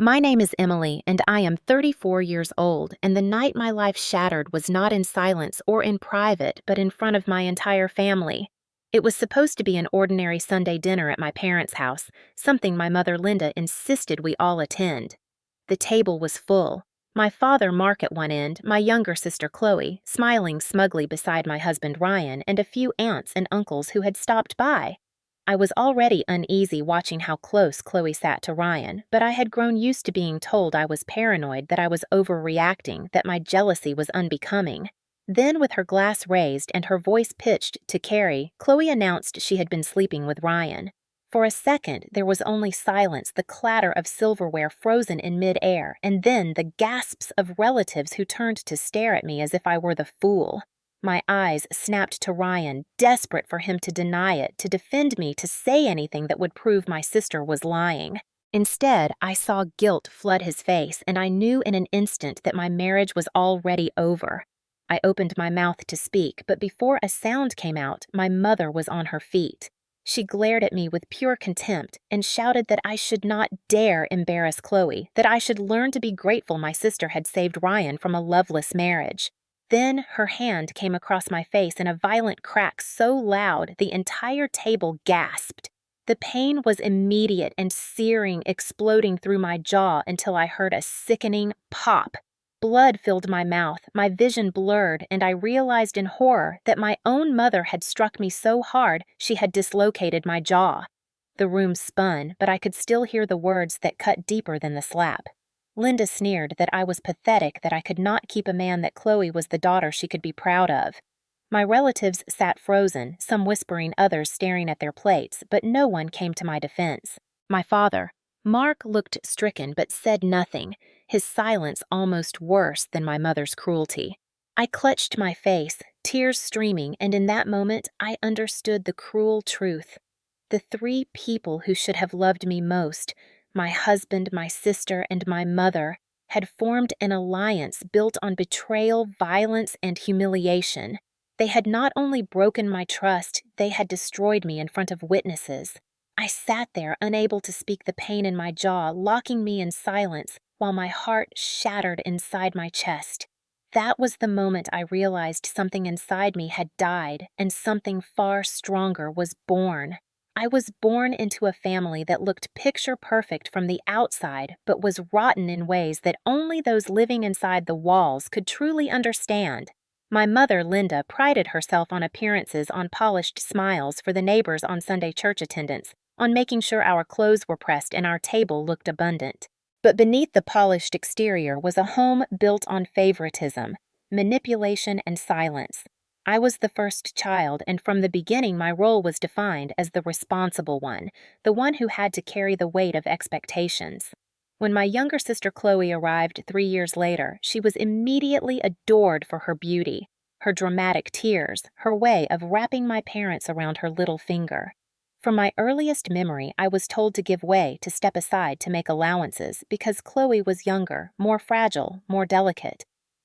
My name is Emily, and I am 34 years old, and the night my life shattered was not in silence or in private, but in front of my entire family. It was supposed to be an ordinary Sunday dinner at my parents' house, something my mother Linda insisted we all attend. The table was full. My father, Mark, at one end, my younger sister, Chloe, smiling smugly beside my husband, Ryan, and a few aunts and uncles who had stopped by. I was already uneasy watching how close Chloe sat to Ryan, but I had grown used to being told I was paranoid, that I was overreacting, that my jealousy was unbecoming. Then, with her glass raised and her voice pitched to Carrie, Chloe announced she had been sleeping with Ryan. For a second, there was only silence, the clatter of silverware frozen in mid-air, and then the gasps of relatives who turned to stare at me as if I were the fool. My eyes snapped to Ryan, desperate for him to deny it, to defend me, to say anything that would prove my sister was lying. Instead, I saw guilt flood his face, and I knew in an instant that my marriage was already over. I opened my mouth to speak, but before a sound came out, my mother was on her feet. She glared at me with pure contempt and shouted that I should not dare embarrass Chloe, that I should learn to be grateful my sister had saved Ryan from a loveless marriage. Then her hand came across my face in a violent crack so loud the entire table gasped. The pain was immediate and searing, exploding through my jaw until I heard a sickening pop. Blood filled my mouth, my vision blurred, and I realized in horror that my own mother had struck me so hard she had dislocated my jaw. The room spun, but I could still hear the words that cut deeper than the slap. Linda sneered that I was pathetic, that I could not keep a man, that Chloe was the daughter she could be proud of. My relatives sat frozen, some whispering, others staring at their plates, but no one came to my defense. My father, Mark, looked stricken but said nothing, his silence almost worse than my mother's cruelty. I clutched my face, tears streaming, and in that moment I understood the cruel truth. The three people who should have loved me most, my husband, my sister, and my mother, had formed an alliance built on betrayal, violence, and humiliation. They had not only broken my trust, they had destroyed me in front of witnesses. I sat there, unable to speak, the pain in my jaw locking me in silence, while my heart shattered inside my chest. That was the moment I realized something inside me had died, and something far stronger was born. I was born into a family that looked picture perfect from the outside, but was rotten in ways that only those living inside the walls could truly understand. My mother, Linda, prided herself on appearances, on polished smiles for the neighbors, on Sunday church attendance, on making sure our clothes were pressed and our table looked abundant. But beneath the polished exterior was a home built on favoritism, manipulation, and silence. I was the first child, and from the beginning my role was defined as the responsible one, the one who had to carry the weight of expectations. When my younger sister Chloe arrived 3 years later, she was immediately adored for her beauty, her dramatic tears, her way of wrapping my parents around her little finger. From my earliest memory, I was told to give way, to step aside, to make allowances, because Chloe was younger, more fragile, more delicate.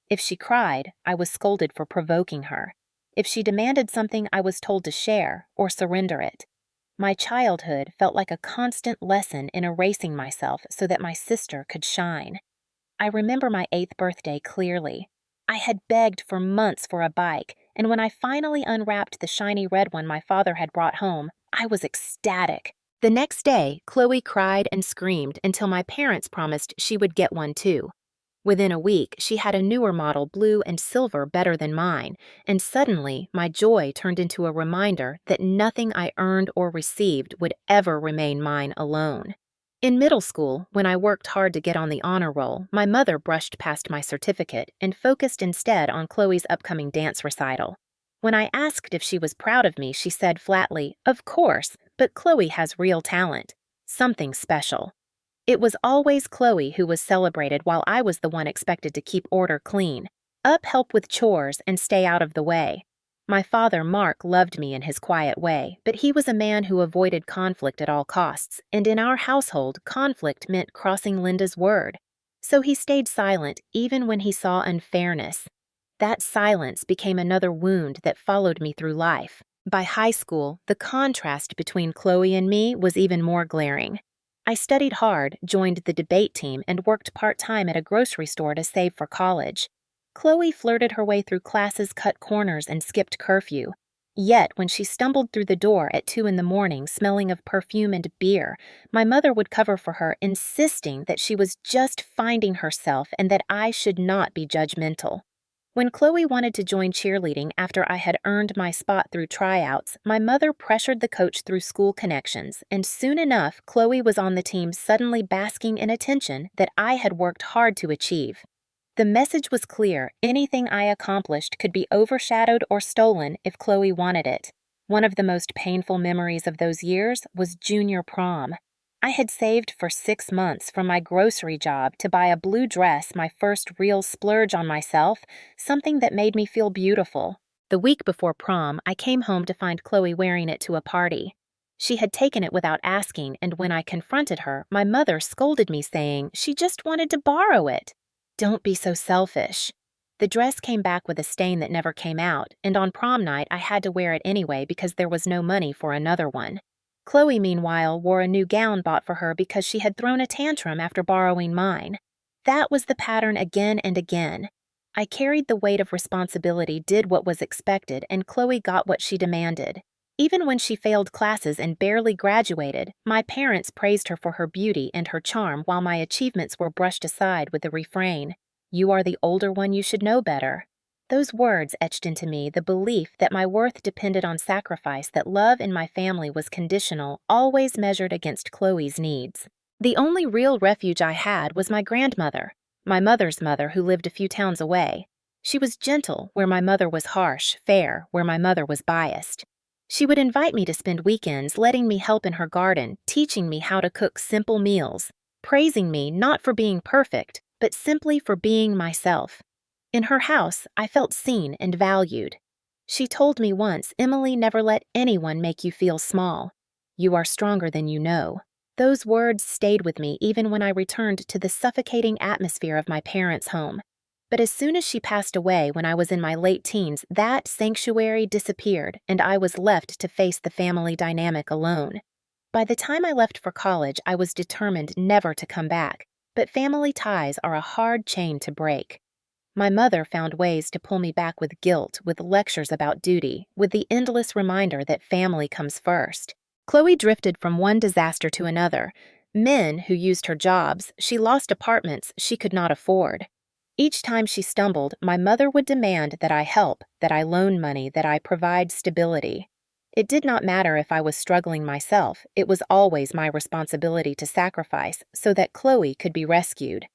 If she cried, I was scolded for provoking her. If she demanded something, I was told to share or surrender it. My childhood felt like a constant lesson in erasing myself so that my sister could shine. I remember my 8th birthday clearly. I had begged for months for a bike, and when I finally unwrapped the shiny red one my father had brought home, I was ecstatic. The next day, Chloe cried and screamed until my parents promised she would get one too. Within a week, she had a newer model, blue and silver, better than mine, and suddenly my joy turned into a reminder that nothing I earned or received would ever remain mine alone. In middle school, when I worked hard to get on the honor roll, my mother brushed past my certificate and focused instead on Chloe's upcoming dance recital. When I asked if she was proud of me, she said flatly, "Of course, but Chloe has real talent. Something special." It was always Chloe who was celebrated while I was the one expected to keep order clean, up, help with chores, and stay out of the way. My father, Mark, loved me in his quiet way, but he was a man who avoided conflict at all costs, and in our household, conflict meant crossing Linda's word. So he stayed silent even when he saw unfairness. That silence became another wound that followed me through life. By high school, the contrast between Chloe and me was even more glaring. I studied hard, joined the debate team, and worked part-time at a grocery store to save for college. Chloe flirted her way through classes, cut corners, and skipped curfew. Yet, when she stumbled through the door at 2 in the morning, smelling of perfume and beer, my mother would cover for her, insisting that she was just finding herself and that I should not be judgmental. When Chloe wanted to join cheerleading after I had earned my spot through tryouts, my mother pressured the coach through school connections, and soon enough, Chloe was on the team, suddenly basking in attention that I had worked hard to achieve. The message was clear: anything I accomplished could be overshadowed or stolen if Chloe wanted it. One of the most painful memories of those years was junior prom. I had saved for 6 months from my grocery job to buy a blue dress, my first real splurge on myself, something that made me feel beautiful. The week before prom, I came home to find Chloe wearing it to a party. She had taken it without asking, and when I confronted her, my mother scolded me, saying she just wanted to borrow it. Don't be so selfish. The dress came back with a stain that never came out, and on prom night I had to wear it anyway because there was no money for another one. Chloe, meanwhile, wore a new gown bought for her because she had thrown a tantrum after borrowing mine. That was the pattern again and again. I carried the weight of responsibility, did what was expected, and Chloe got what she demanded. Even when she failed classes and barely graduated, my parents praised her for her beauty and her charm while my achievements were brushed aside with the refrain, "You are the older one, you should know better." Those words etched into me the belief that my worth depended on sacrifice, that love in my family was conditional, always measured against Chloe's needs. The only real refuge I had was my grandmother, my mother's mother, who lived a few towns away. She was gentle where my mother was harsh, fair where my mother was biased. She would invite me to spend weekends, letting me help in her garden, teaching me how to cook simple meals, praising me not for being perfect, but simply for being myself. In her house, I felt seen and valued. She told me once, "Emily, never let anyone make you feel small. You are stronger than you know." Those words stayed with me even when I returned to the suffocating atmosphere of my parents' home. But as soon as she passed away when I was in my late teens, that sanctuary disappeared, and I was left to face the family dynamic alone. By the time I left for college, I was determined never to come back, but family ties are a hard chain to break. My mother found ways to pull me back with guilt, with lectures about duty, with the endless reminder that family comes first. Chloe drifted from one disaster to another. Men who used her jobs, she lost apartments she could not afford. Each time she stumbled, my mother would demand that I help, that I loan money, that I provide stability. It did not matter if I was struggling myself, it was always my responsibility to sacrifice so that Chloe could be rescued.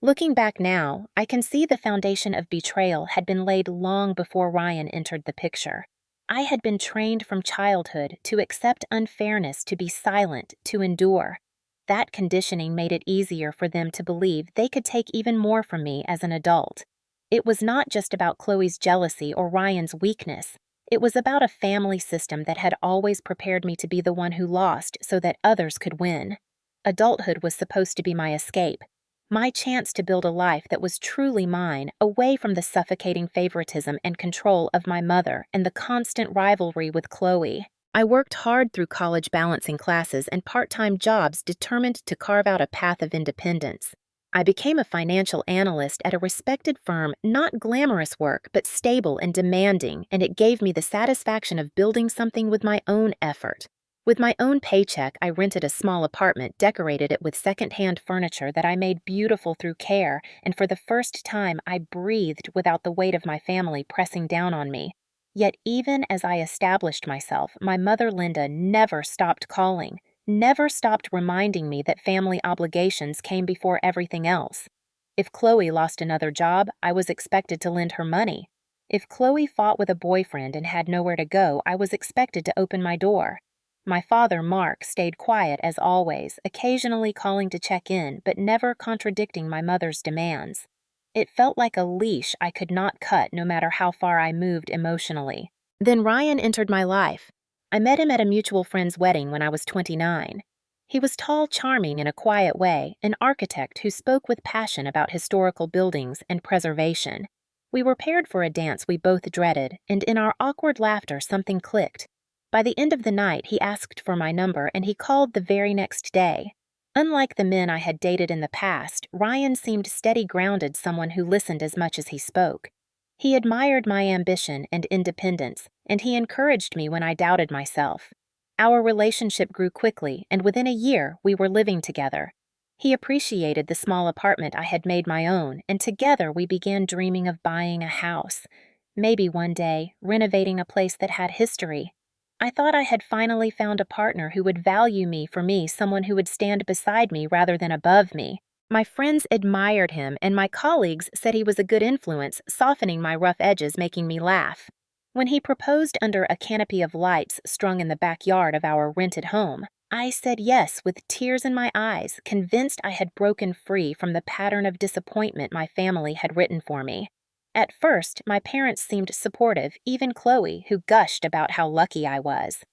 Looking back now, I can see the foundation of betrayal had been laid long before Ryan entered the picture. I had been trained from childhood to accept unfairness, to be silent, to endure. That conditioning made it easier for them to believe they could take even more from me as an adult. It was not just about Chloe's jealousy or Ryan's weakness. It was about a family system that had always prepared me to be the one who lost so that others could win. Adulthood was supposed to be my escape, my chance to build a life that was truly mine, away from the suffocating favoritism and control of my mother and the constant rivalry with Chloe. I worked hard through college, balancing classes and part-time jobs, determined to carve out a path of independence. I became a financial analyst at a respected firm, not glamorous work, but stable and demanding, and it gave me the satisfaction of building something with my own effort. With my own paycheck, I rented a small apartment, decorated it with second-hand furniture that I made beautiful through care, and for the first time I breathed without the weight of my family pressing down on me. Yet even as I established myself, my mother Linda never stopped calling, never stopped reminding me that family obligations came before everything else. If Chloe lost another job, I was expected to lend her money. If Chloe fought with a boyfriend and had nowhere to go, I was expected to open my door. My father, Mark, stayed quiet as always, occasionally calling to check in, but never contradicting my mother's demands. It felt like a leash I could not cut no matter how far I moved emotionally. Then Ryan entered my life. I met him at a mutual friend's wedding when I was 29. He was tall, charming in a quiet way, an architect who spoke with passion about historical buildings and preservation. We were paired for a dance we both dreaded, and in our awkward laughter something clicked. By the end of the night, he asked for my number, and he called the very next day. Unlike the men I had dated in the past, Ryan seemed steady-grounded, someone who listened as much as he spoke. He admired my ambition and independence, and he encouraged me when I doubted myself. Our relationship grew quickly, and within a year, we were living together. He appreciated the small apartment I had made my own, and together we began dreaming of buying a house. Maybe one day, renovating a place that had history. I thought I had finally found a partner who would value me for me, someone who would stand beside me rather than above me. My friends admired him, and my colleagues said he was a good influence, softening my rough edges, making me laugh. When he proposed under a canopy of lights strung in the backyard of our rented home, I said yes with tears in my eyes, convinced I had broken free from the pattern of disappointment my family had written for me. At first, my parents seemed supportive, even Chloe, who gushed about how lucky I was.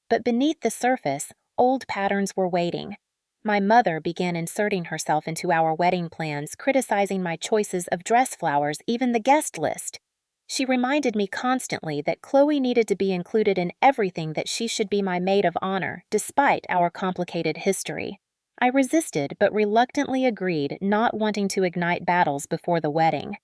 But beneath the surface, old patterns were waiting. My mother began inserting herself into our wedding plans, criticizing my choices of dress flowers, even the guest list. She reminded me constantly that Chloe needed to be included in everything, that she should be my maid of honor, despite our complicated history. I resisted, but reluctantly agreed, not wanting to ignite battles before the wedding.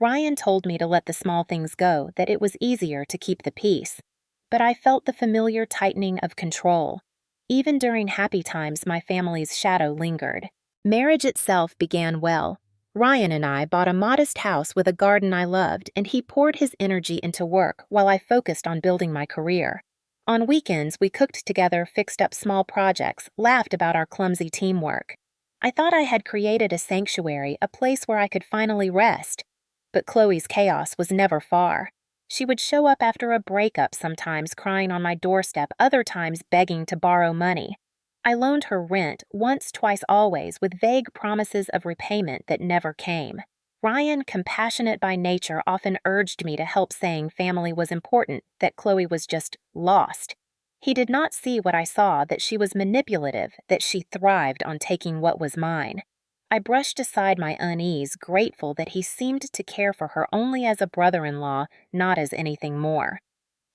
Ryan told me to let the small things go, that it was easier to keep the peace. But I felt the familiar tightening of control. Even during happy times, my family's shadow lingered. Marriage itself began well. Ryan and I bought a modest house with a garden I loved, and he poured his energy into work while I focused on building my career. On weekends, we cooked together, fixed up small projects, laughed about our clumsy teamwork. I thought I had created a sanctuary, a place where I could finally rest. But Chloe's chaos was never far. She would show up after a breakup, sometimes crying on my doorstep, other times begging to borrow money. I loaned her rent, once, twice, always, with vague promises of repayment that never came. Ryan, compassionate by nature, often urged me to help, saying family was important, that Chloe was just lost. He did not see what I saw, that she was manipulative, that she thrived on taking what was mine. I brushed aside my unease, grateful that he seemed to care for her only as a brother-in-law, not as anything more.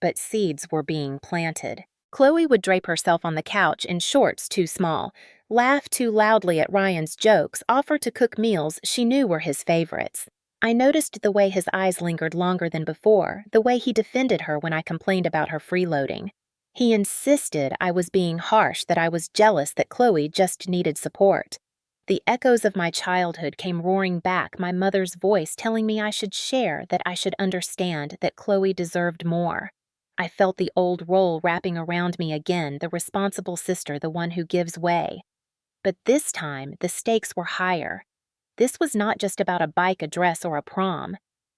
But seeds were being planted. Chloe would drape herself on the couch in shorts too small, laugh too loudly at Ryan's jokes, offer to cook meals she knew were his favorites. I noticed the way his eyes lingered longer than before, the way he defended her when I complained about her freeloading. He insisted I was being harsh, that I was jealous, that Chloe just needed support. The echoes of my childhood came roaring back, my mother's voice telling me I should share, that I should understand, that Chloe deserved more. I felt the old role wrapping around me again, the responsible sister, the one who gives way. But this time, the stakes were higher. This was not just about a bike, a dress, or a prom.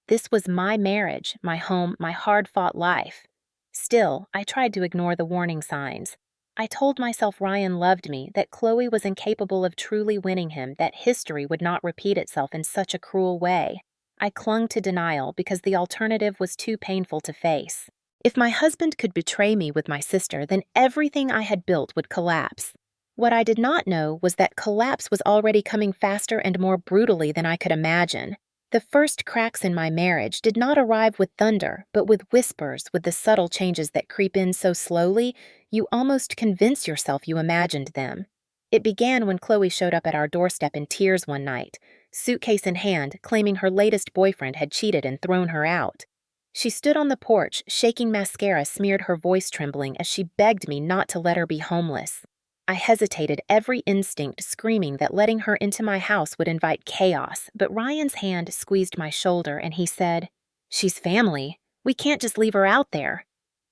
This was my marriage, my home, my hard-fought life. Still, I tried to ignore the warning signs. I told myself Ryan loved me, that Chloe was incapable of truly winning him, that history would not repeat itself in such a cruel way. I clung to denial because the alternative was too painful to face. If my husband could betray me with my sister, then everything I had built would collapse. What I did not know was that collapse was already coming faster and more brutally than I could imagine. The first cracks in my marriage did not arrive with thunder, but with whispers, with the subtle changes that creep in so slowly, you almost convince yourself you imagined them. It began when Chloe showed up at our doorstep in tears one night, suitcase in hand, claiming her latest boyfriend had cheated and thrown her out. She stood on the porch, shaking mascara smeared her voice, trembling as she begged me not to let her be homeless. I hesitated, every instinct screaming that letting her into my house would invite chaos, but Ryan's hand squeezed my shoulder and he said, "She's family. We can't just leave her out there."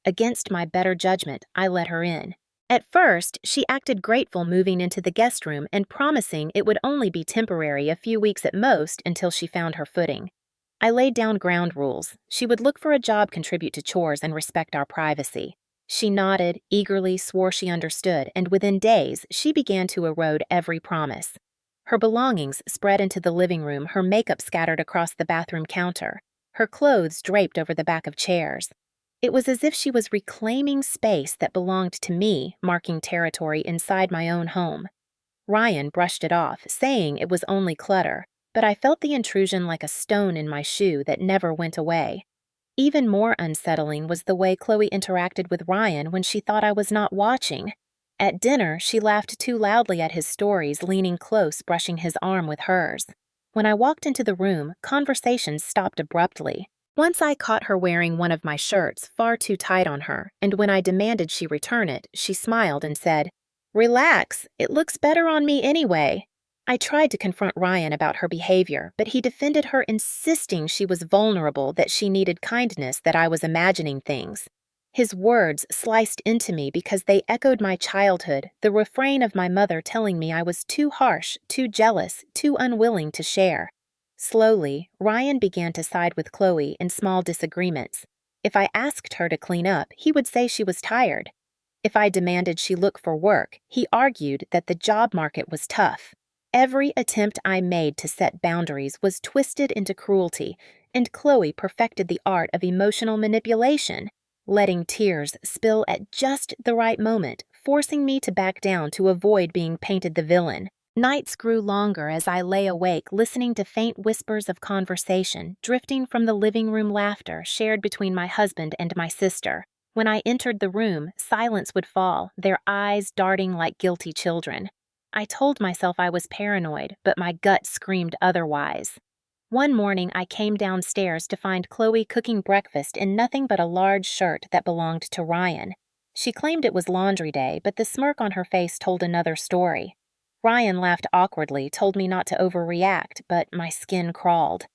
Against my better judgment, I let her in. At first, she acted grateful, moving into the guest room and promising it would only be temporary, a few weeks at most, until she found her footing. I laid down ground rules. She would look for a job, contribute to chores, and respect our privacy. She nodded, eagerly swore she understood, and within days, she began to erode every promise. Her belongings spread into the living room, her makeup scattered across the bathroom counter, her clothes draped over the back of chairs. It was as if she was reclaiming space that belonged to me, marking territory inside my own home. Ryan brushed it off, saying it was only clutter, but I felt the intrusion like a stone in my shoe that never went away. Even more unsettling was the way Chloe interacted with Ryan when she thought I was not watching. At dinner, she laughed too loudly at his stories, leaning close, brushing his arm with hers. When I walked into the room, conversation stopped abruptly. Once I caught her wearing one of my shirts far too tight on her, and when I demanded she return it, she smiled and said, "Relax, it looks better on me anyway." I tried to confront Ryan about her behavior, but he defended her, insisting she was vulnerable, that she needed kindness, that I was imagining things. His words sliced into me because they echoed my childhood, the refrain of my mother telling me I was too harsh, too jealous, too unwilling to share. Slowly, Ryan began to side with Chloe in small disagreements. If I asked her to clean up, he would say she was tired. If I demanded she look for work, he argued that the job market was tough. Every attempt I made to set boundaries was twisted into cruelty, and Chloe perfected the art of emotional manipulation, letting tears spill at just the right moment, forcing me to back down to avoid being painted the villain. Nights grew longer as I lay awake listening to faint whispers of conversation drifting from the living room laughter shared between my husband and my sister. When I entered the room, silence would fall, their eyes darting like guilty children. I told myself I was paranoid, but my gut screamed otherwise. One morning, I came downstairs to find Chloe cooking breakfast in nothing but a large shirt that belonged to Ryan. She claimed it was laundry day, but the smirk on her face told another story. Ryan laughed awkwardly, told me not to overreact, but my skin crawled.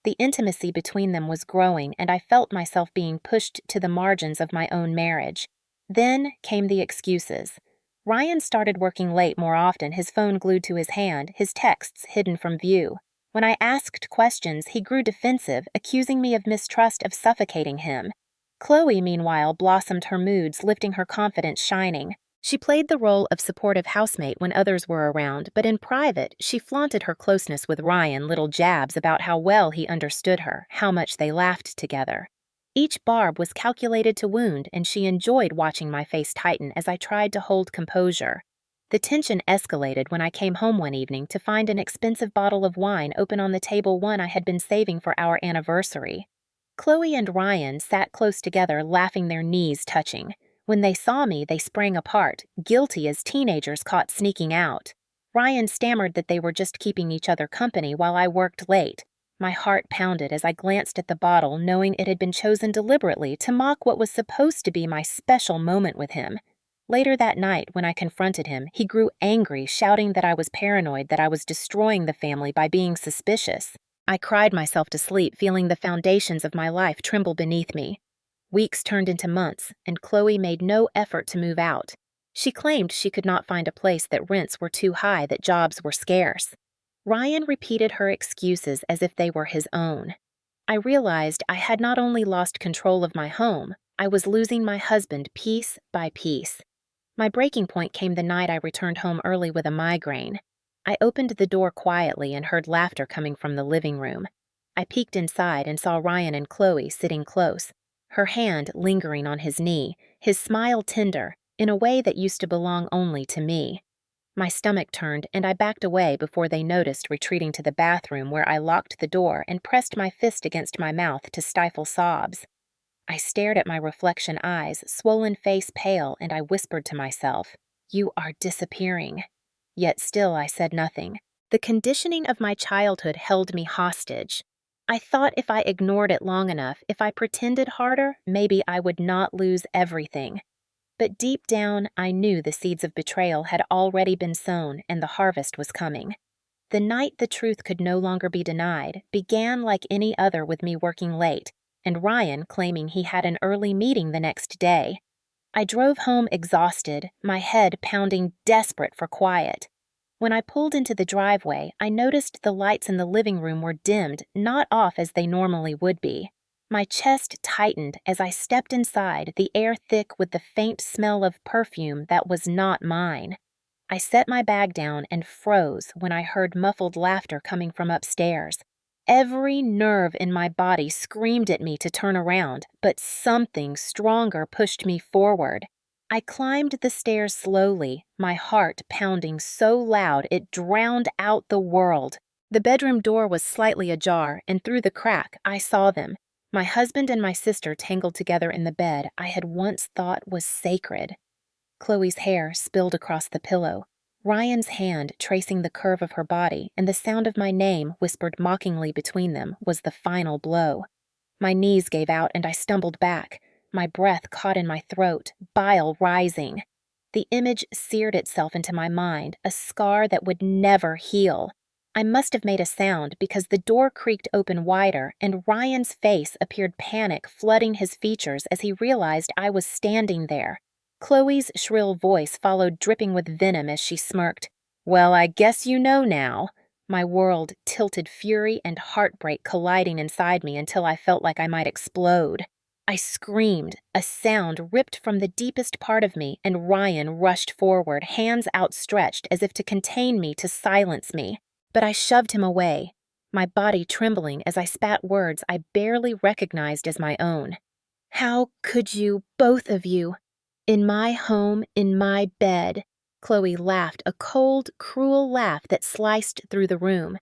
The intimacy between them was growing, and I felt myself being pushed to the margins of my own marriage. Then came the excuses. Ryan started working late more often, his phone glued to his hand, his texts hidden from view. When I asked questions, he grew defensive, accusing me of mistrust, of suffocating him. Chloe, meanwhile, blossomed her moods, lifting her confidence shining. She played the role of supportive housemate when others were around, but in private, she flaunted her closeness with Ryan, little jabs about how well he understood her, how much they laughed together. Each barb was calculated to wound, and she enjoyed watching my face tighten as I tried to hold composure. The tension escalated when I came home one evening to find an expensive bottle of wine open on the table, one I had been saving for our anniversary. Chloe and Ryan sat close together, laughing, their knees touching. When they saw me, they sprang apart, guilty as teenagers caught sneaking out. Ryan stammered that they were just keeping each other company while I worked late. My heart pounded as I glanced at the bottle, knowing it had been chosen deliberately to mock what was supposed to be my special moment with him. Later that night, when I confronted him, he grew angry, shouting that I was paranoid, that I was destroying the family by being suspicious. I cried myself to sleep, feeling the foundations of my life tremble beneath me. Weeks turned into months, and Chloe made no effort to move out. She claimed she could not find a place, that rents were too high, that jobs were scarce. Ryan repeated her excuses as if they were his own. I realized I had not only lost control of my home, I was losing my husband piece by piece. My breaking point came the night I returned home early with a migraine. I opened the door quietly and heard laughter coming from the living room. I peeked inside and saw Ryan and Chloe sitting close, her hand lingering on his knee, his smile tender, in a way that used to belong only to me. My stomach turned, and I backed away before they noticed, retreating to the bathroom, where I locked the door and pressed my fist against my mouth to stifle sobs. I stared at my reflection eyes, swollen face pale, and I whispered to myself, "You are disappearing." Yet still I said nothing. The conditioning of my childhood held me hostage. I thought if I ignored it long enough, if I pretended harder, maybe I would not lose everything. But deep down, I knew the seeds of betrayal had already been sown and the harvest was coming. The night the truth could no longer be denied began like any other, with me working late, and Ryan claiming he had an early meeting the next day. I drove home exhausted, my head pounding, desperate for quiet. When I pulled into the driveway, I noticed the lights in the living room were dimmed, not off as they normally would be. My chest tightened as I stepped inside, the air thick with the faint smell of perfume that was not mine. I set my bag down and froze when I heard muffled laughter coming from upstairs. Every nerve in my body screamed at me to turn around, but something stronger pushed me forward. I climbed the stairs slowly, my heart pounding so loud it drowned out the world. The bedroom door was slightly ajar, and through the crack I saw them. My husband and my sister tangled together in the bed I had once thought was sacred. Chloe's hair spilled across the pillow, Ryan's hand tracing the curve of her body, and the sound of my name whispered mockingly between them was the final blow. My knees gave out and I stumbled back, my breath caught in my throat, bile rising. The image seared itself into my mind, a scar that would never heal. I must have made a sound because the door creaked open wider and Ryan's face appeared, panic flooding his features as he realized I was standing there. Chloe's shrill voice followed, dripping with venom as she smirked. "Well, I guess you know now." My world tilted, fury and heartbreak colliding inside me until I felt like I might explode. I screamed, a sound ripped from the deepest part of me, and Ryan rushed forward, hands outstretched as if to contain me, to silence me. But I shoved him away, my body trembling as I spat words I barely recognized as my own. "How could you, both of you? In my home, in my bed." Chloe laughed, a cold, cruel laugh that sliced through the room.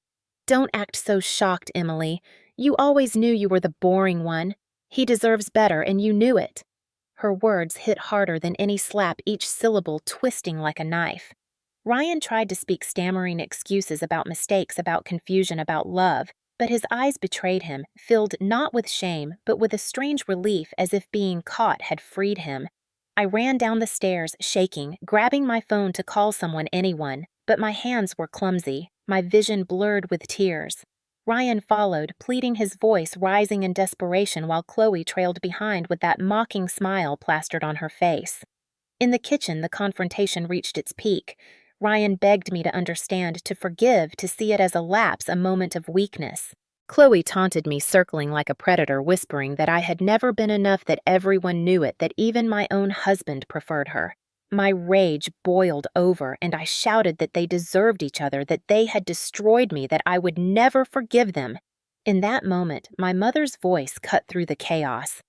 "Don't act so shocked, Emily. You always knew you were the boring one. He deserves better, and you knew it." Her words hit harder than any slap, each syllable twisting like a knife. Ryan tried to speak stammering excuses about mistakes, about confusion, about love, but his eyes betrayed him, filled not with shame, but with a strange relief, as if being caught had freed him. I ran down the stairs, shaking, grabbing my phone to call someone, anyone, but my hands were clumsy, my vision blurred with tears. Ryan followed, pleading, his voice rising in desperation while Chloe trailed behind with that mocking smile plastered on her face. In the kitchen, the confrontation reached its peak. Ryan begged me to understand, to forgive, to see it as a lapse, a moment of weakness. Chloe taunted me, circling like a predator, whispering that I had never been enough, that everyone knew it, that even my own husband preferred her. My rage boiled over, and I shouted that they deserved each other, that they had destroyed me, that I would never forgive them. In that moment, my mother's voice cut through the chaos.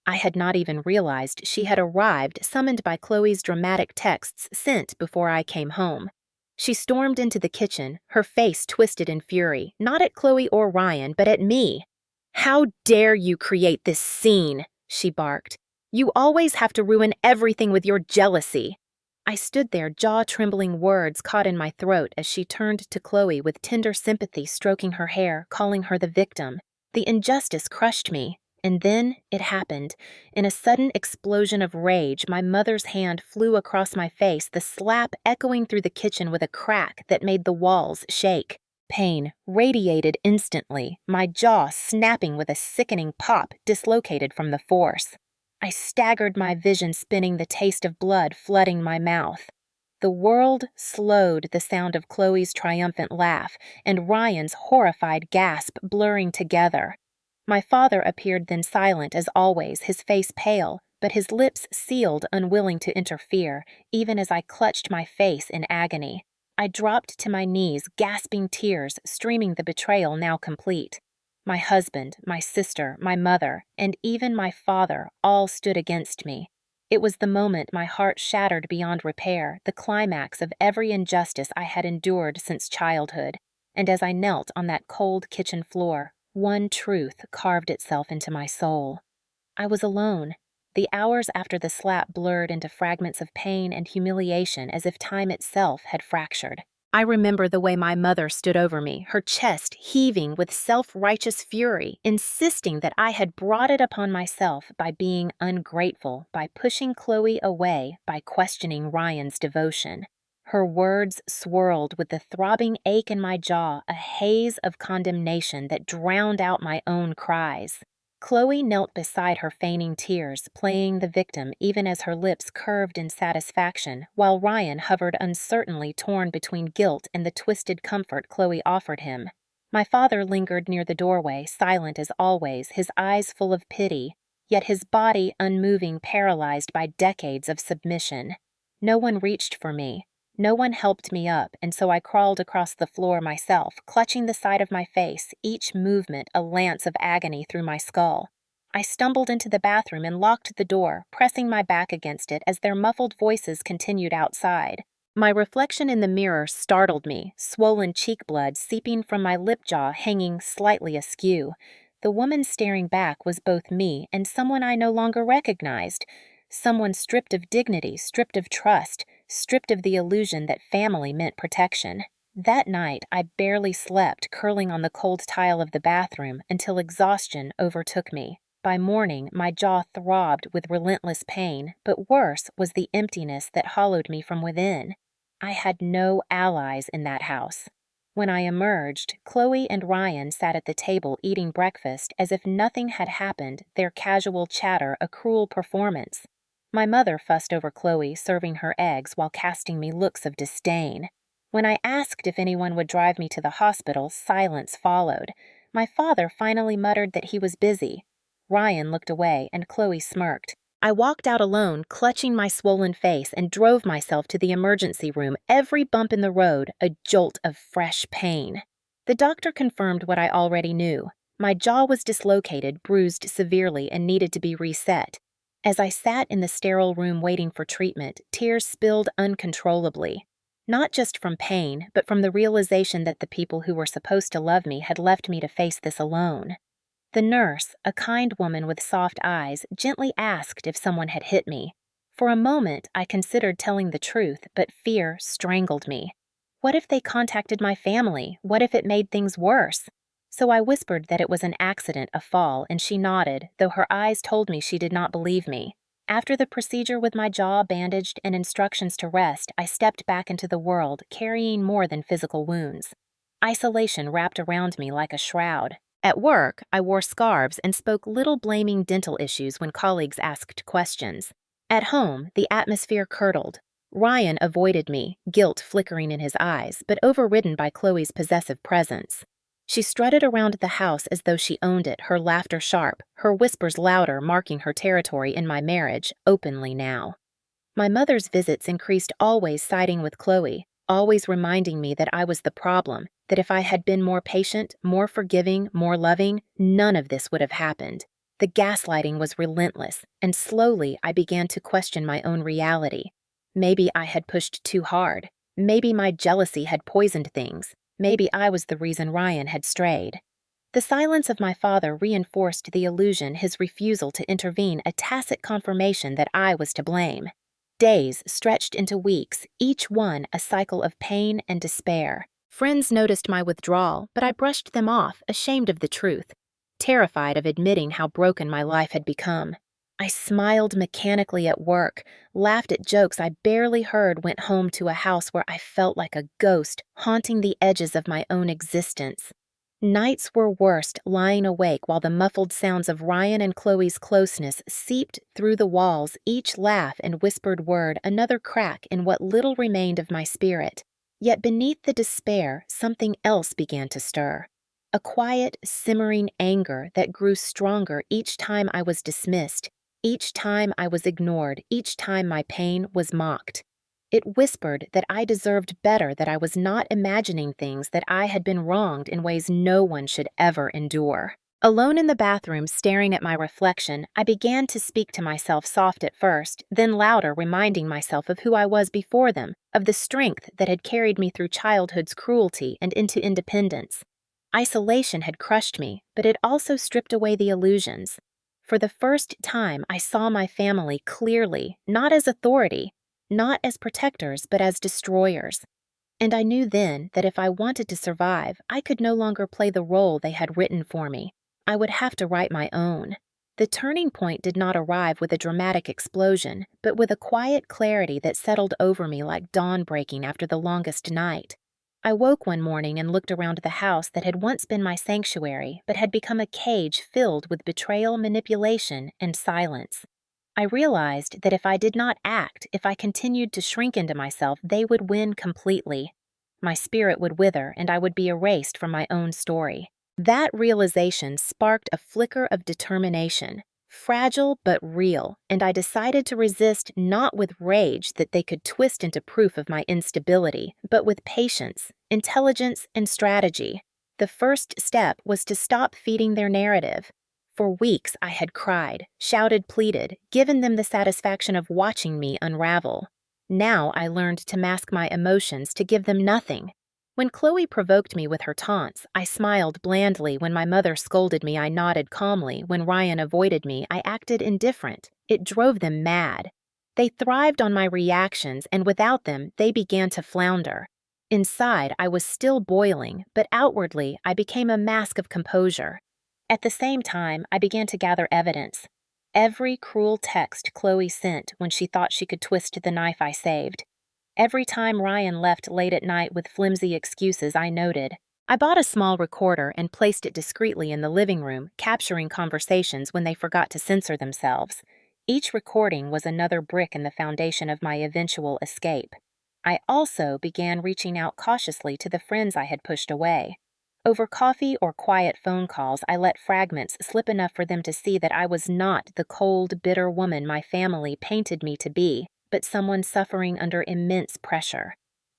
I had not even realized she had arrived, summoned by Chloe's dramatic texts sent before I came home. She stormed into the kitchen, her face twisted in fury, not at Chloe or Ryan, but at me. "How dare you create this scene?" she barked. "You always have to ruin everything with your jealousy." I stood there, jaw-trembling, words caught in my throat as she turned to Chloe with tender sympathy, stroking her hair, calling her the victim. The injustice crushed me. And then it happened. In a sudden explosion of rage, my mother's hand flew across my face, the slap echoing through the kitchen with a crack that made the walls shake. Pain radiated instantly, my jaw snapping with a sickening pop dislocated from the force. I staggered, my vision spinning, the taste of blood flooding my mouth. The world slowed, the sound of Chloe's triumphant laugh and Ryan's horrified gasp blurring together. My father appeared then, silent as always, his face pale, but his lips sealed, unwilling to interfere, even as I clutched my face in agony. I dropped to my knees, gasping, tears streaming, the betrayal now complete. My husband, my sister, my mother, and even my father all stood against me. It was the moment my heart shattered beyond repair, the climax of every injustice I had endured since childhood. And as I knelt on that cold kitchen floor, one truth carved itself into my soul. I was alone. The hours after the slap blurred into fragments of pain and humiliation, as if time itself had fractured. I remember the way my mother stood over me, her chest heaving with self-righteous fury, insisting that I had brought it upon myself by being ungrateful, by pushing Chloe away, by questioning Ryan's devotion. Her words swirled with the throbbing ache in my jaw, a haze of condemnation that drowned out my own cries. Chloe knelt beside her, feigning tears, playing the victim even as her lips curved in satisfaction, while Ryan hovered uncertainly, torn between guilt and the twisted comfort Chloe offered him. My father lingered near the doorway, silent as always, his eyes full of pity, yet his body unmoving, paralyzed by decades of submission. No one reached for me. No one helped me up, and so I crawled across the floor myself, clutching the side of my face, each movement a lance of agony through my skull. I stumbled into the bathroom and locked the door, pressing my back against it as their muffled voices continued outside. My reflection in the mirror startled me, swollen cheek blood seeping from my lip jaw hanging slightly askew. The woman staring back was both me and someone I no longer recognized. Someone stripped of dignity, stripped of trust, stripped of the illusion that family meant protection. That night, I barely slept, curling on the cold tile of the bathroom until exhaustion overtook me. By morning, my jaw throbbed with relentless pain, but worse was the emptiness that hollowed me from within. I had no allies in that house. When I emerged, Chloe and Ryan sat at the table eating breakfast as if nothing had happened, their casual chatter a cruel performance. My mother fussed over Chloe serving her eggs while casting me looks of disdain. When I asked if anyone would drive me to the hospital, silence followed. My father finally muttered that he was busy. Ryan looked away and Chloe smirked. I walked out alone, clutching my swollen face, and drove myself to the emergency room, every bump in the road a jolt of fresh pain. The doctor confirmed what I already knew. My jaw was dislocated, bruised severely, and needed to be reset. As I sat in the sterile room waiting for treatment, tears spilled uncontrollably. Not just from pain, but from the realization that the people who were supposed to love me had left me to face this alone. The nurse, a kind woman with soft eyes, gently asked if someone had hit me. For a moment, I considered telling the truth, but fear strangled me. What if they contacted my family? What if it made things worse? So I whispered that it was an accident, a fall, and she nodded, though her eyes told me she did not believe me. After the procedure with my jaw bandaged and instructions to rest, I stepped back into the world, carrying more than physical wounds. Isolation wrapped around me like a shroud. At work, I wore scarves and spoke little blaming dental issues when colleagues asked questions. At home, the atmosphere curdled. Ryan avoided me, guilt flickering in his eyes, but overridden by Chloe's possessive presence. She strutted around the house as though she owned it, her laughter sharp, her whispers louder, marking her territory in my marriage, openly now. My mother's visits increased, always siding with Chloe, always reminding me that I was the problem, that if I had been more patient, more forgiving, more loving, none of this would have happened. The gaslighting was relentless, and slowly I began to question my own reality. Maybe I had pushed too hard. Maybe my jealousy had poisoned things. Maybe I was the reason Ryan had strayed. The silence of my father reinforced the illusion, his refusal to intervene a tacit confirmation that I was to blame. Days stretched into weeks, each one a cycle of pain and despair. Friends noticed my withdrawal, but I brushed them off, ashamed of the truth, terrified of admitting how broken my life had become. I smiled mechanically at work, laughed at jokes I barely heard, went home to a house where I felt like a ghost, haunting the edges of my own existence. Nights were worst, lying awake while the muffled sounds of Ryan and Chloe's closeness seeped through the walls, each laugh and whispered word another crack in what little remained of my spirit. Yet beneath the despair, something else began to stir. A quiet, simmering anger that grew stronger each time I was dismissed, each time I was ignored, each time my pain was mocked. It whispered that I deserved better, that I was not imagining things, that I had been wronged in ways no one should ever endure. Alone in the bathroom, staring at my reflection, I began to speak to myself soft at first, then louder, reminding myself of who I was before them, of the strength that had carried me through childhood's cruelty and into independence. Isolation had crushed me, but it also stripped away the illusions. For the first time, I saw my family clearly, not as authority, not as protectors, but as destroyers. And I knew then that if I wanted to survive, I could no longer play the role they had written for me. I would have to write my own. The turning point did not arrive with a dramatic explosion, but with a quiet clarity that settled over me like dawn breaking after the longest night. I woke one morning and looked around the house that had once been my sanctuary, but had become a cage filled with betrayal, manipulation, and silence. I realized that if I did not act, if I continued to shrink into myself, they would win completely. My spirit would wither, and I would be erased from my own story. That realization sparked a flicker of determination, fragile but real, and I decided to resist, not with rage that they could twist into proof of my instability, but with patience, intelligence, and strategy. The first step was to stop feeding their narrative. For weeks I had cried, shouted, pleaded, given them the satisfaction of watching me unravel. Now I learned to mask my emotions, to give them nothing. When Chloe provoked me with her taunts, I smiled blandly. When my mother scolded me, I nodded calmly. When Ryan avoided me, I acted indifferent. It drove them mad. They thrived on my reactions, and without them, they began to flounder. Inside, I was still boiling, but outwardly, I became a mask of composure. At the same time, I began to gather evidence. Every cruel text Chloe sent when she thought she could twist the knife I saved. Every time Ryan left late at night with flimsy excuses, I noted. I bought a small recorder and placed it discreetly in the living room, capturing conversations when they forgot to censor themselves. Each recording was another brick in the foundation of my eventual escape. I also began reaching out cautiously to the friends I had pushed away. Over coffee or quiet phone calls, I let fragments slip enough for them to see that I was not the cold, bitter woman my family painted me to be, but someone suffering under immense pressure.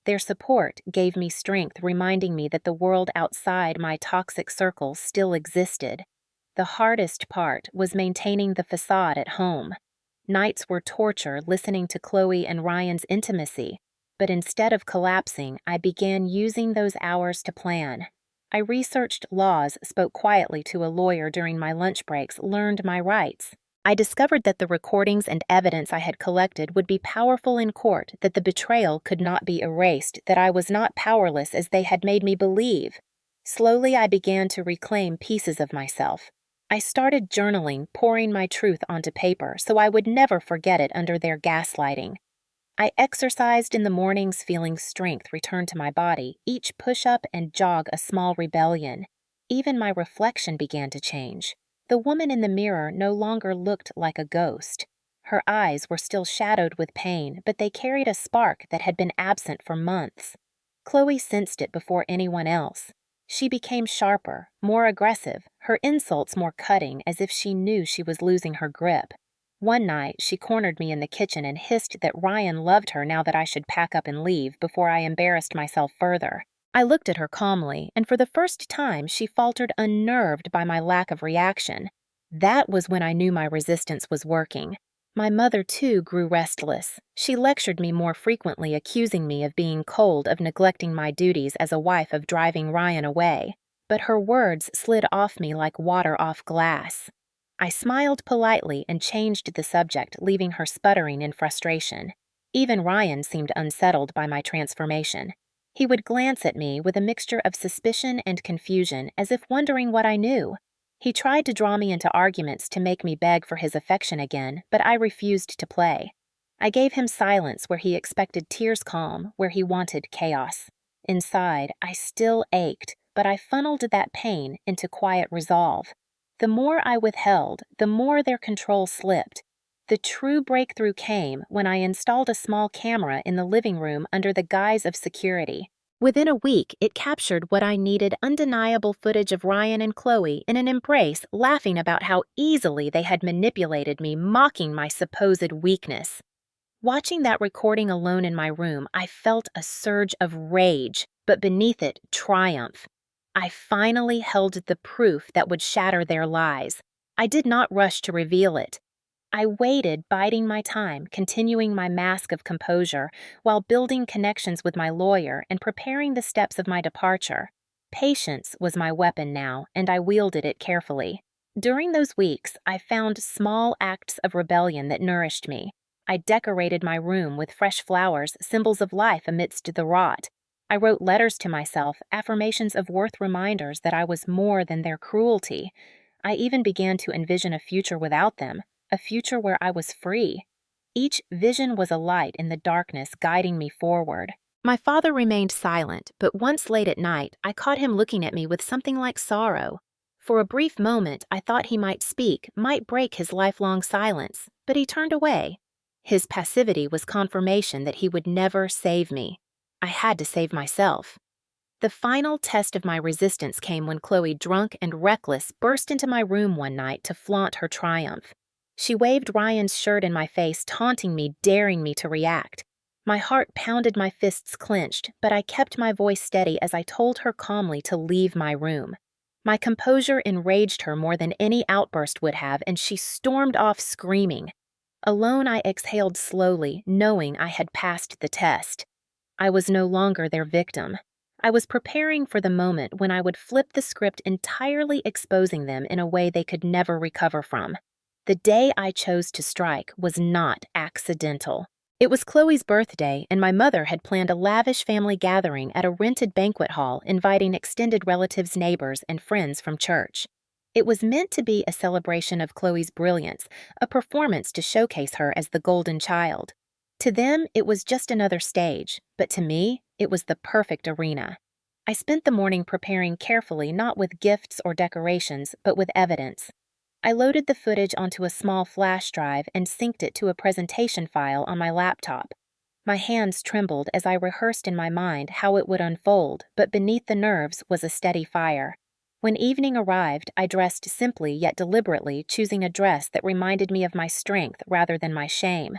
Their support gave me strength, reminding me that the world outside my toxic circle still existed. The hardest part was maintaining the facade at home. Nights were torture listening to Chloe and Ryan's intimacy, but instead of collapsing, I began using those hours to plan. I researched laws, spoke quietly to a lawyer during my lunch breaks, learned my rights. I discovered that the recordings and evidence I had collected would be powerful in court, that the betrayal could not be erased, that I was not powerless as they had made me believe. Slowly, I began to reclaim pieces of myself. I started journaling, pouring my truth onto paper so I would never forget it under their gaslighting. I exercised in the mornings, feeling strength return to my body, each push-up and jog a small rebellion. Even my reflection began to change. The woman in the mirror no longer looked like a ghost. Her eyes were still shadowed with pain, but they carried a spark that had been absent for months. Chloe sensed it before anyone else. She became sharper, more aggressive, her insults more cutting, as if she knew she was losing her grip. One night, she cornered me in the kitchen and hissed that Ryan loved her now that I should pack up and leave before I embarrassed myself further. I looked at her calmly, and for the first time she faltered, unnerved by my lack of reaction. That was when I knew my resistance was working. My mother, too, grew restless. She lectured me more frequently, accusing me of being cold, of neglecting my duties as a wife, of driving Ryan away. But her words slid off me like water off glass. I smiled politely and changed the subject, leaving her sputtering in frustration. Even Ryan seemed unsettled by my transformation. He would glance at me with a mixture of suspicion and confusion, as if wondering what I knew. He tried to draw me into arguments to make me beg for his affection again, but I refused to play. I gave him silence where he expected tears, calm where he wanted chaos. Inside, I still ached, but I funneled that pain into quiet resolve. The more I withheld, the more their control slipped. The true breakthrough came when I installed a small camera in the living room under the guise of security. Within a week, it captured what I needed: undeniable footage of Ryan and Chloe in an embrace, laughing about how easily they had manipulated me, mocking my supposed weakness. Watching that recording alone in my room, I felt a surge of rage, but beneath it, triumph. I finally held the proof that would shatter their lies. I did not rush to reveal it. I waited, biding my time, continuing my mask of composure, while building connections with my lawyer and preparing the steps of my departure. Patience was my weapon now, and I wielded it carefully. During those weeks, I found small acts of rebellion that nourished me. I decorated my room with fresh flowers, symbols of life amidst the rot. I wrote letters to myself, affirmations of worth, reminders that I was more than their cruelty. I even began to envision a future without them, a future where I was free. Each vision was a light in the darkness, guiding me forward. My father remained silent, but once late at night, I caught him looking at me with something like sorrow. For a brief moment, I thought he might speak, might break his lifelong silence, but he turned away. His passivity was confirmation that he would never save me. I had to save myself. The final test of my resistance came when Chloe, drunk and reckless, burst into my room one night to flaunt her triumph. She waved Ryan's shirt in my face, taunting me, daring me to react. My heart pounded, my fists clenched, but I kept my voice steady as I told her calmly to leave my room. My composure enraged her more than any outburst would have, and she stormed off screaming. Alone, I exhaled slowly, knowing I had passed the test. I was no longer their victim. I was preparing for the moment when I would flip the script entirely exposing them in a way they could never recover from. The day I chose to strike was not accidental. It was Chloe's birthday, and my mother had planned a lavish family gathering at a rented banquet hall inviting extended relatives, neighbors, and friends from church. It was meant to be a celebration of Chloe's brilliance, a performance to showcase her as the golden child. To them, it was just another stage, but to me, it was the perfect arena. I spent the morning preparing carefully, not with gifts or decorations, but with evidence. I loaded the footage onto a small flash drive and synced it to a presentation file on my laptop. My hands trembled as I rehearsed in my mind how it would unfold, but beneath the nerves was a steady fire. When evening arrived, I dressed simply yet deliberately, choosing a dress that reminded me of my strength rather than my shame.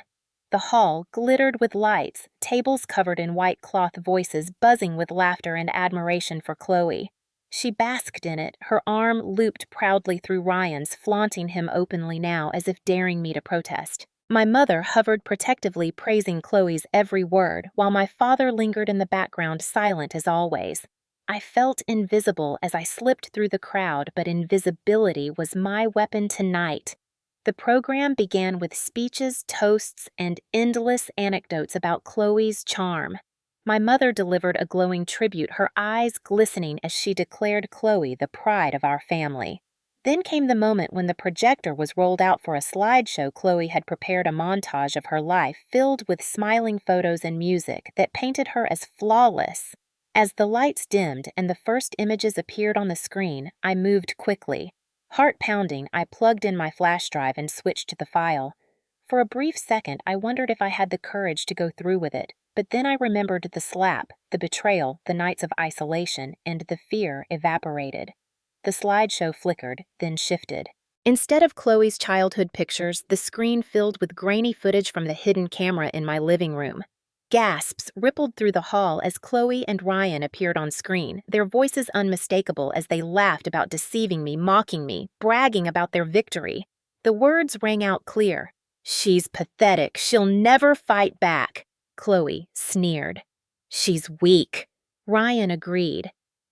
The hall glittered with lights, tables covered in white cloth, voices buzzing with laughter and admiration for Chloe. She basked in it, her arm looped proudly through Ryan's, flaunting him openly now as if daring me to protest. My mother hovered protectively, praising Chloe's every word, while my father lingered in the background, silent as always. I felt invisible as I slipped through the crowd, but invisibility was my weapon tonight. The program began with speeches, toasts, and endless anecdotes about Chloe's charm. My mother delivered a glowing tribute, her eyes glistening as she declared Chloe the pride of our family. Then came the moment when the projector was rolled out for a slideshow. Chloe had prepared a montage of her life filled with smiling photos and music that painted her as flawless. As the lights dimmed and the first images appeared on the screen, I moved quickly. Heart pounding, I plugged in my flash drive and switched the file. For a brief second, I wondered if I had the courage to go through with it, but then I remembered the slap, the betrayal, the nights of isolation, and the fear evaporated. The slideshow flickered, then shifted. Instead of Chloe's childhood pictures, the screen filled with grainy footage from the hidden camera in my living room. Gasps rippled through the hall as Chloe and Ryan appeared on screen, their voices unmistakable as they laughed about deceiving me, mocking me, bragging about their victory. The words rang out clear. "She's pathetic. She'll never fight back." Chloe sneered. "She's weak." Ryan agreed.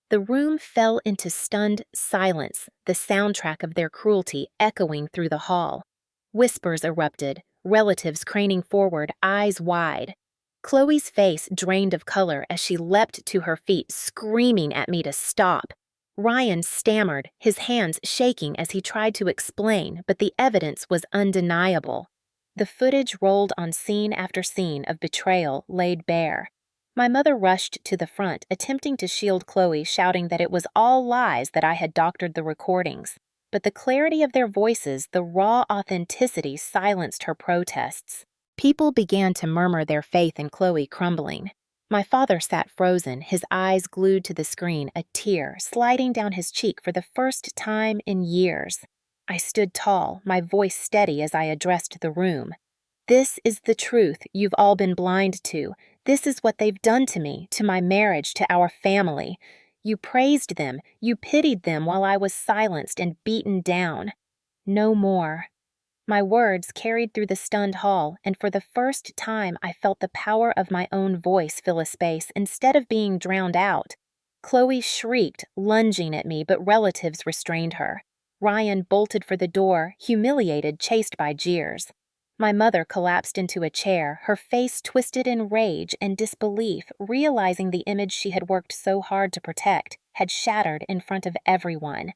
The room fell into stunned silence, the soundtrack of their cruelty echoing through the hall. Whispers erupted, relatives craning forward, eyes wide. Chloe's face drained of color as she leapt to her feet, screaming at me to stop. Ryan stammered, his hands shaking as he tried to explain, but the evidence was undeniable. The footage rolled on scene after scene of betrayal laid bare. My mother rushed to the front, attempting to shield Chloe, shouting that it was all lies, that I had doctored the recordings. But the clarity of their voices, the raw authenticity, silenced her protests. People began to murmur their faith in Chloe crumbling. My father sat frozen, his eyes glued to the screen, a tear sliding down his cheek for the first time in years. I stood tall, my voice steady as I addressed the room. "This is the truth you've all been blind to. This is what they've done to me, to my marriage, to our family. You praised them, you pitied them while I was silenced and beaten down. No more." My words carried through the stunned hall, and for the first time I felt the power of my own voice fill a space instead of being drowned out. Chloe shrieked, lunging at me, but relatives restrained her. Ryan bolted for the door, humiliated, chased by jeers. My mother collapsed into a chair, her face twisted in rage and disbelief, realizing the image she had worked so hard to protect had shattered in front of everyone.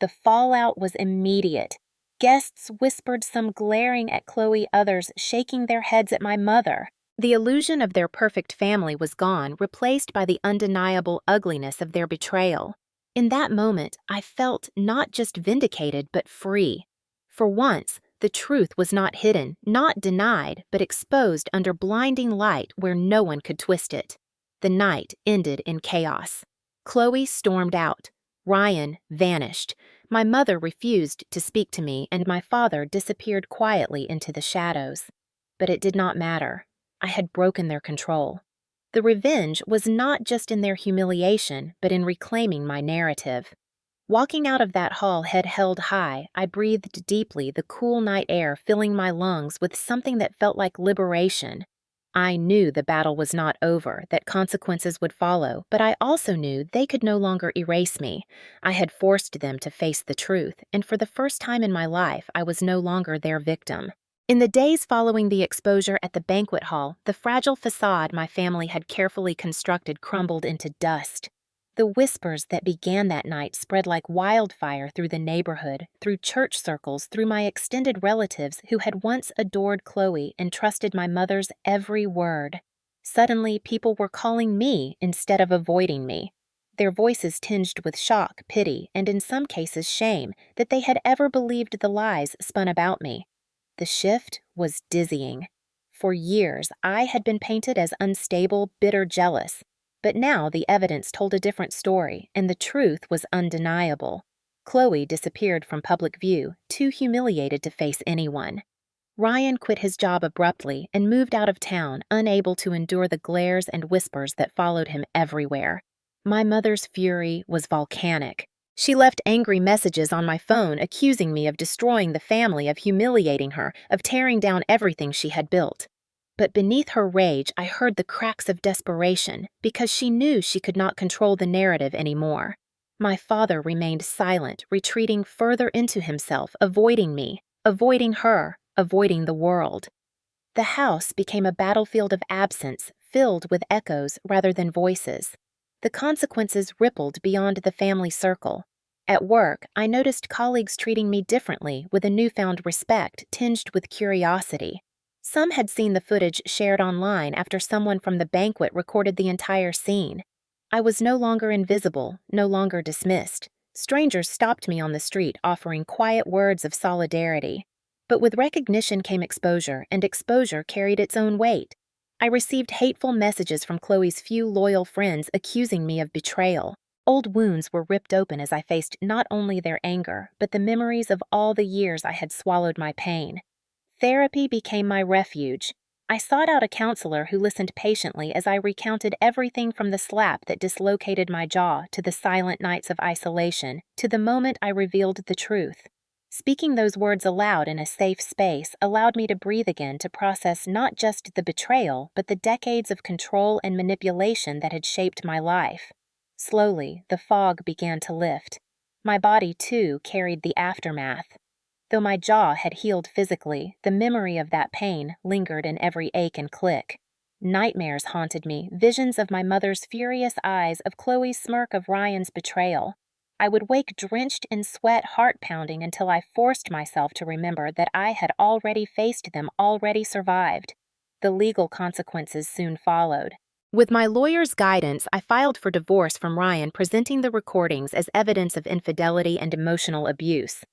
The fallout was immediate. Guests whispered, some glaring at Chloe, others shaking their heads at my mother. The illusion of their perfect family was gone, replaced by the undeniable ugliness of their betrayal. In that moment, I felt not just vindicated, but free. For once, the truth was not hidden, not denied, but exposed under blinding light where no one could twist it. The night ended in chaos. Chloe stormed out. Ryan vanished. My mother refused to speak to me, and my father disappeared quietly into the shadows. But it did not matter. I had broken their control. The revenge was not just in their humiliation, but in reclaiming my narrative. Walking out of that hall, head held high, I breathed deeply, the cool night air filling my lungs with something that felt like liberation. I knew the battle was not over, that consequences would follow, but I also knew they could no longer erase me. I had forced them to face the truth, and for the first time in my life, I was no longer their victim. In the days following the exposure at the banquet hall, the fragile facade my family had carefully constructed crumbled into dust. The whispers that began that night spread like wildfire through the neighborhood, through church circles, through my extended relatives who had once adored Chloe and trusted my mother's every word. Suddenly, people were calling me instead of avoiding me. Their voices tinged with shock, pity, and in some cases shame that they had ever believed the lies spun about me. The shift was dizzying. For years, I had been painted as unstable, bitter, jealous. But now the evidence told a different story, and the truth was undeniable. Chloe disappeared from public view, too humiliated to face anyone. Ryan quit his job abruptly and moved out of town, unable to endure the glares and whispers that followed him everywhere. My mother's fury was volcanic. She left angry messages on my phone accusing me of destroying the family, of humiliating her, of tearing down everything she had built. But beneath her rage, I heard the cracks of desperation because she knew she could not control the narrative anymore. My father remained silent, retreating further into himself, avoiding me, avoiding her, avoiding the world. The house became a battlefield of absence, filled with echoes rather than voices. The consequences rippled beyond the family circle. At work, I noticed colleagues treating me differently with a newfound respect tinged with curiosity. Some had seen the footage shared online after someone from the banquet recorded the entire scene. I was no longer invisible, no longer dismissed. Strangers stopped me on the street offering quiet words of solidarity. But with recognition came exposure, and exposure carried its own weight. I received hateful messages from Chloe's few loyal friends accusing me of betrayal. Old wounds were ripped open as I faced not only their anger, but the memories of all the years I had swallowed my pain. Therapy became my refuge. I sought out a counselor who listened patiently as I recounted everything from the slap that dislocated my jaw to the silent nights of isolation to the moment I revealed the truth. Speaking those words aloud in a safe space allowed me to breathe again, to process not just the betrayal, but the decades of control and manipulation that had shaped my life. Slowly, the fog began to lift. My body, too, carried the aftermath. Though my jaw had healed physically, the memory of that pain lingered in every ache and click. Nightmares haunted me, visions of my mother's furious eyes, of Chloe's smirk, of Ryan's betrayal. I would wake drenched in sweat, heart pounding, until I forced myself to remember that I had already faced them, already survived. The legal consequences soon followed. With my lawyer's guidance, I filed for divorce from Ryan, presenting the recordings as evidence of infidelity and emotional abuse.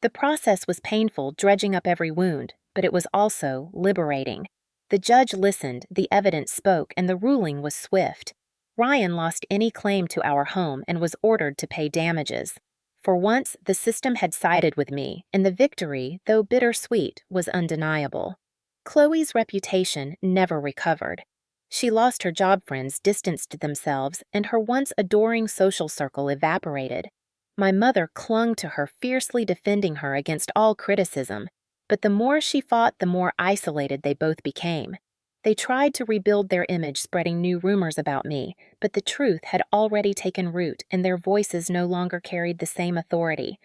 The process was painful, dredging up every wound, but it was also liberating. The judge listened, the evidence spoke, and the ruling was swift. Ryan lost any claim to our home and was ordered to pay damages. For once, the system had sided with me, and the victory, though bittersweet, was undeniable. Chloe's reputation never recovered. She lost her job friends, distanced themselves, and her once adoring social circle evaporated. My mother clung to her, fiercely defending her against all criticism, but the more she fought, the more isolated they both became. They tried to rebuild their image, spreading new rumors about me, but the truth had already taken root, and their voices no longer carried the same authority.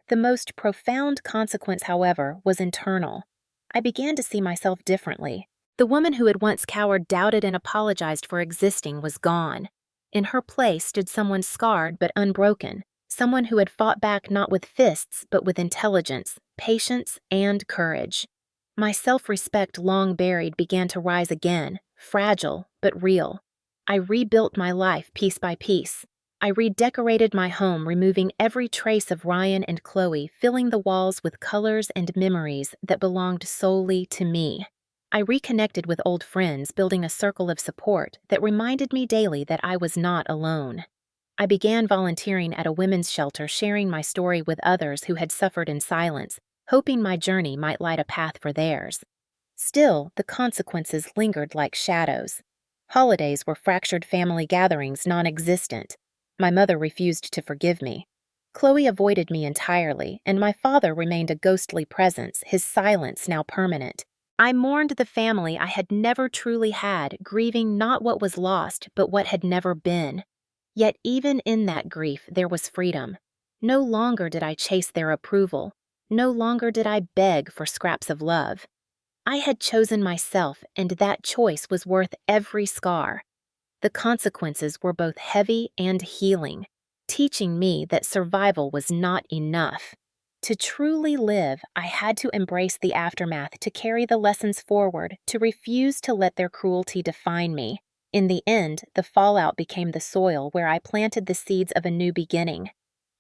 The most profound consequence, however, was internal. I began to see myself differently. The woman who had once cowered, doubted, and apologized for existing was gone. In her place stood someone scarred but unbroken, someone who had fought back not with fists but with intelligence, patience, and courage. My self-respect, long buried, began to rise again, fragile but real. I rebuilt my life piece by piece. I redecorated my home, removing every trace of Ryan and Chloe, filling the walls with colors and memories that belonged solely to me. I reconnected with old friends, building a circle of support that reminded me daily that I was not alone. I began volunteering at a women's shelter, sharing my story with others who had suffered in silence, hoping my journey might light a path for theirs. Still, the consequences lingered like shadows. Holidays were fractured family gatherings, non-existent. My mother refused to forgive me. Chloe avoided me entirely, and my father remained a ghostly presence, his silence now permanent. I mourned the family I had never truly had, grieving not what was lost, but what had never been. Yet even in that grief there was freedom. No longer did I chase their approval. No longer did I beg for scraps of love. I had chosen myself, and that choice was worth every scar. The consequences were both heavy and healing, teaching me that survival was not enough. To truly live, I had to embrace the aftermath, to carry the lessons forward, to refuse to let their cruelty define me. In the end, the fallout became the soil where I planted the seeds of a new beginning.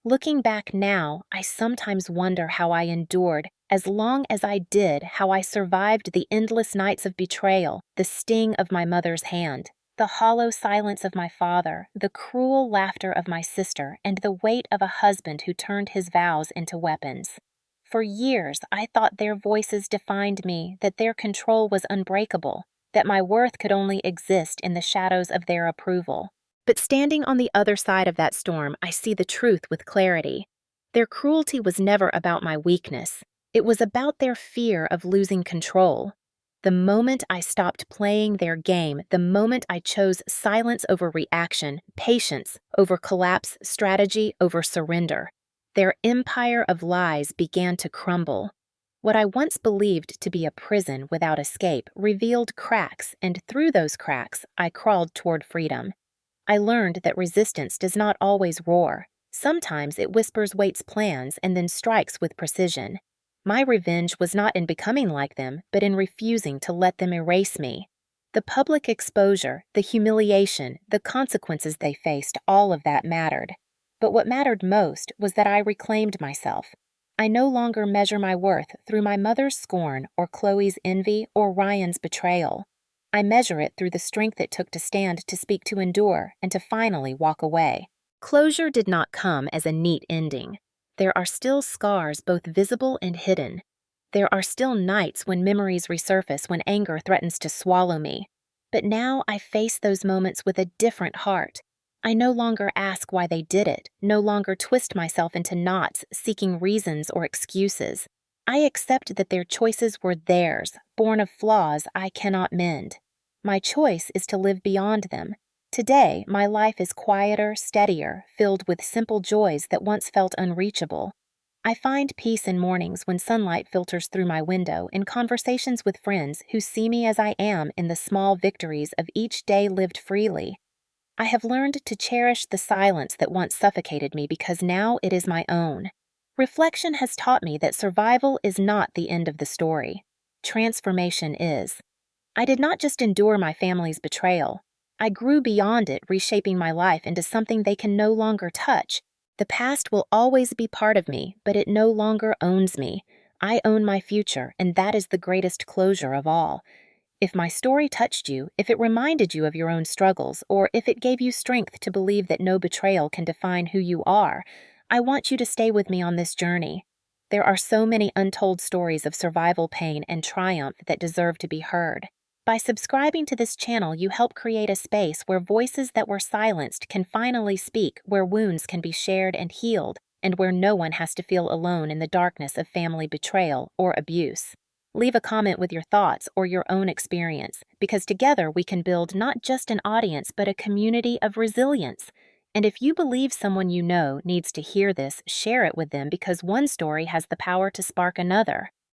Looking back now, I sometimes wonder how I endured, as long as I did, how I survived the endless nights of betrayal, the sting of my mother's hand, the hollow silence of my father, the cruel laughter of my sister, and the weight of a husband who turned his vows into weapons. For years, I thought their voices defined me, that their control was unbreakable, that my worth could only exist in the shadows of their approval. But standing on the other side of that storm, I see the truth with clarity. Their cruelty was never about my weakness. It was about their fear of losing control. The moment I stopped playing their game, the moment I chose silence over reaction, patience over collapse, strategy over surrender, their empire of lies began to crumble. What I once believed to be a prison without escape revealed cracks, and through those cracks, I crawled toward freedom. I learned that resistance does not always roar. Sometimes it whispers Waite's plans and then strikes with precision. My revenge was not in becoming like them, but in refusing to let them erase me. The public exposure, the humiliation, the consequences they faced, all of that mattered. But what mattered most was that I reclaimed myself. I no longer measure my worth through my mother's scorn or Chloe's envy or Ryan's betrayal. I measure it through the strength it took to stand, to speak, to endure, and to finally walk away. Closure did not come as a neat ending. There are still scars, both visible and hidden. There are still nights when memories resurface, when anger threatens to swallow me. But now I face those moments with a different heart. I no longer ask why they did it, no longer twist myself into knots, seeking reasons or excuses. I accept that their choices were theirs, born of flaws I cannot mend. My choice is to live beyond them. Today, my life is quieter, steadier, filled with simple joys that once felt unreachable. I find peace in mornings when sunlight filters through my window, in conversations with friends who see me as I am, in the small victories of each day lived freely. I have learned to cherish the silence that once suffocated me because now it is my own. Reflection has taught me that survival is not the end of the story. Transformation is. I did not just endure my family's betrayal. I grew beyond it, reshaping my life into something they can no longer touch. The past will always be part of me, but it no longer owns me. I own my future, and that is the greatest closure of all. If my story touched you, if it reminded you of your own struggles, or if it gave you strength to believe that no betrayal can define who you are, I want you to stay with me on this journey. There are so many untold stories of survival pain and triumph that deserve to be heard. By subscribing to this channel, you help create a space where voices that were silenced can finally speak, where wounds can be shared and healed, and where no one has to feel alone in the darkness of family betrayal or abuse. Leave a comment with your thoughts or your own experience, because together we can build not just an audience but a community of resilience. And if you believe someone you know needs to hear this, share it with them, because one story has the power to spark another.